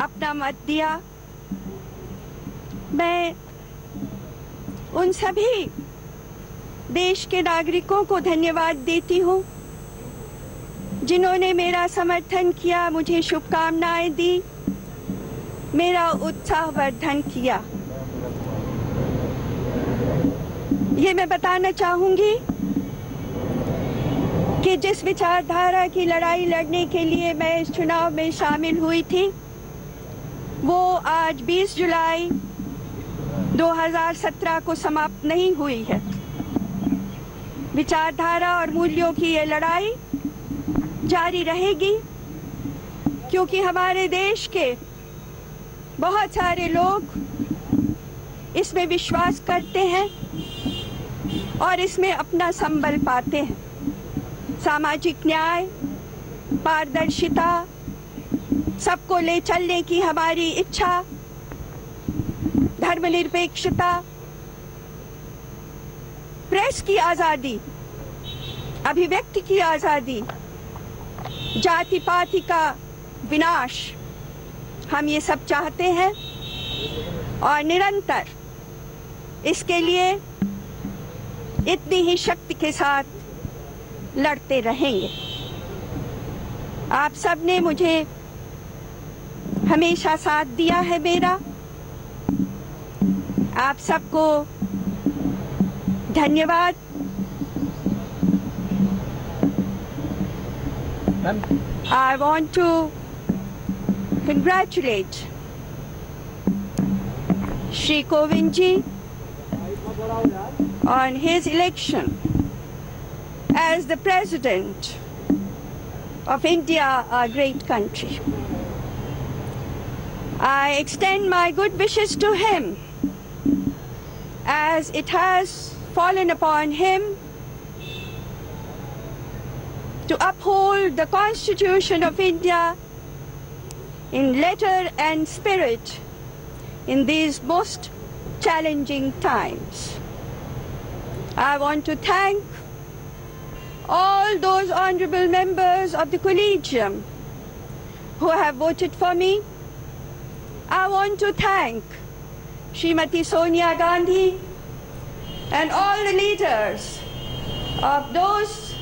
अपना मत दिया। मैं उन सभी देश के नागरिकों को धन्यवाद देती हूँ जिन्होंने मेरा समर्थन किया, मुझे शुभकामनाएं दी, मेरा उत्साहवर्धन किया। ये मैं बताना चाहूंगी कि जिस विचारधारा की लड़ाई लड़ने के लिए मैं इस चुनाव में शामिल हुई थी, वो आज 20 जुलाई 2017 को समाप्त नहीं हुई है। विचारधारा और मूल्यों की ये लड़ाई जारी रहेगी, क्योंकि हमारे देश के बहुत सारे लोग इसमें विश्वास करते हैं और इसमें अपना संबल पाते हैं। सामाजिक न्याय, पारदर्शिता, सबको ले चलने की हमारी इच्छा, धर्मनिरपेक्षता, प्रेस की आजादी, अभिव्यक्ति की आजादी, जाति पाति का विनाश, हम ये सब चाहते हैं और निरंतर इसके लिए इतनी ही शक्ति के साथ लड़ते रहेंगे। आप सब ने मुझे हमेशा साथ दिया है मेरा। आप सबको धन्यवाद। I want to congratulate Shri Kovind ji on his election as the President of India, our great country. I extend my good wishes to him, as it has fallen upon him to uphold the Constitution of India in letter and spirit in these most challenging times. I want to thank all those honorable members of the Collegium who have voted for me. I want to thank Srimati Sonia Gandhi and all the leaders of those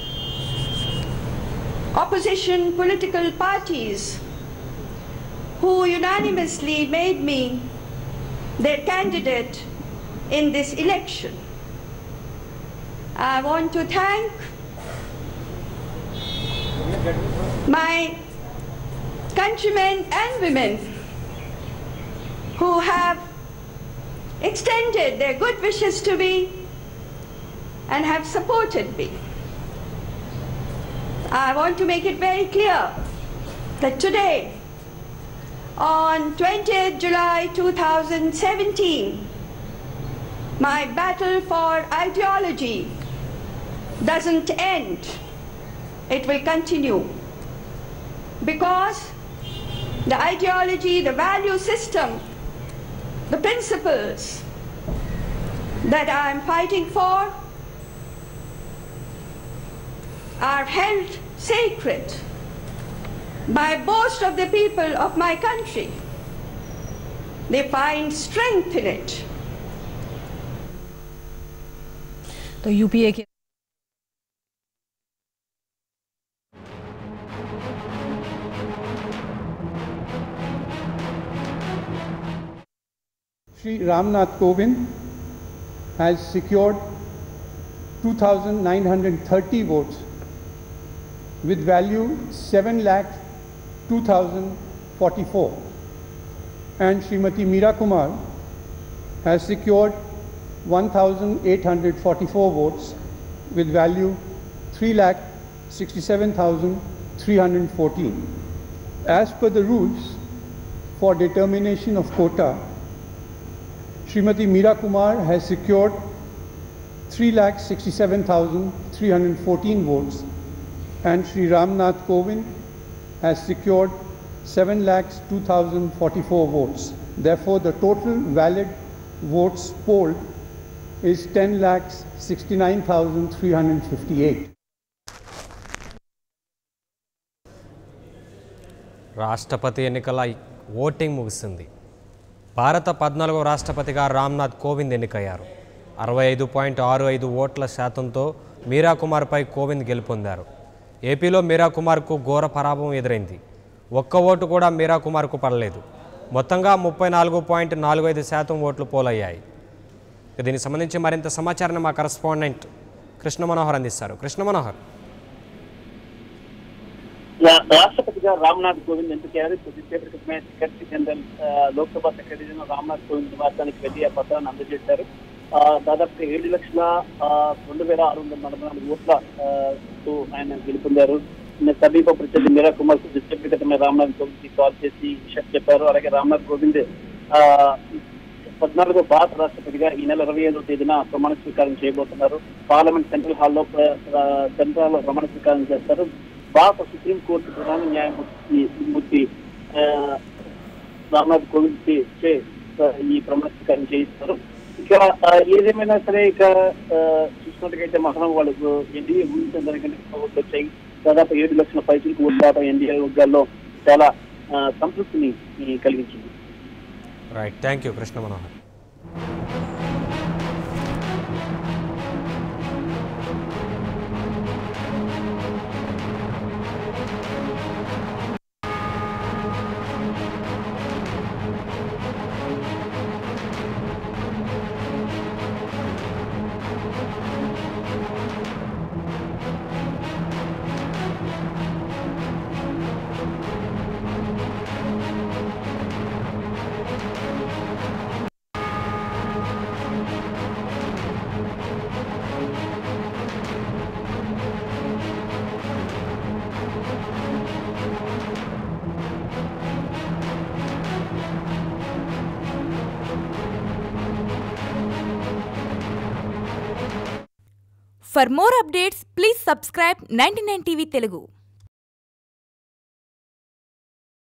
opposition political parties who unanimously made me their candidate in this election. I want to thank my countrymen and women who have extended their good wishes to me and have supported me. I want to make it very clear that today, on 20th July 2017, my battle for ideology doesn't end. It will continue, because the ideology, the value system, the principles that I am fighting for are held sacred by most of the people of my country. They find strength in it. तो UPA के Shri Ramnath Kovind has secured 2,930 votes with value 7,02,044, and Srimati Meera Kumar has secured 1,844 votes with value 3,67,314. As per the rules for determination of quota, Srimati Meera Kumar has secured 3,67,314 votes, and Shri Ramnath Kovind has secured 7,02,044 votes. Therefore, the total valid votes polled is 10,69,358. రాష్ట్రపతి ఎన్నికల voting ముగిసింది. భారత 14వ రాష్ట్రపతిగా రామ్నాథ్ కోవింద్ ఎన్నికయ్యారు. 65.65 ఓట్ల శాతంతో మీరా కుమార్పై కోవింద్ గెలుపొందారు. ఏపీలో మీరా కుమార్కు ఘోర పరాభవం ఎదురైంది. ఒక్క ఓటు కూడా మీరా కుమార్కు పడలేదు. మొత్తంగా 34.45% ఓట్లు పోలయ్యాయి. దీనికి సంబంధించి మరింత సమాచారాన్ని మా కరెస్పాండెంట్ కృష్ణ మనోహర్ అందిస్తారు. కృష్ణ మనోహర్, రాష్ట్రపతిగా రామ్నాథ్ కోవింద్ ఎంపికయ్యారు. కొద్దిసేపటి క్రితమే secretary general Lok Sabha secretary general Ramnath Kovind నివాసానికి వెళ్లి ఆ పత్రాన్ని అందజేశారు. దాదాపు 7,02,644 ఓట్లతో ఆయన గెలుపొందారు. సమీప ప్రత్యర్థి మీరా కుమార్ కొద్దిసేపటి క్రితమే రామ్నాథ్ కోవింద్ కి కాల్ చేసి చెప్పారు. అలాగే రామ్నాథ్ కోవింద్ 14వ భారత రాష్ట్రపతిగా ఈ నెల 25వ తేదీన ప్రమాణ స్వీకారం చేయబోతున్నారు. పార్లమెంట్ సెంట్రల్ హాల్లో ప్రమాణ స్వీకారం చేస్తారు. భారత సుప్రీంకోర్టు ప్రధాన న్యాయమూర్తి రామ్నాథ్ కోవింద్ ఈ ప్రమాణ స్వీకారం చేయిస్తారు. ఇక ఏదేమైనా సరే ఇక చూసినట్టుగైతే మహనం వాళ్ళకు ఎన్డీఏ ఊహించిన దానికంటే ఓట్లు వచ్చాయి. దాదాపు 7 లక్షల పైసలకు ఓట్లు రావడం ఎన్డీఏ వర్గాల్లో చాలా సంతృప్తిని కలిగించింది. Right, thank you Krishna Manohar. For more updates, please subscribe 99 TV Telugu.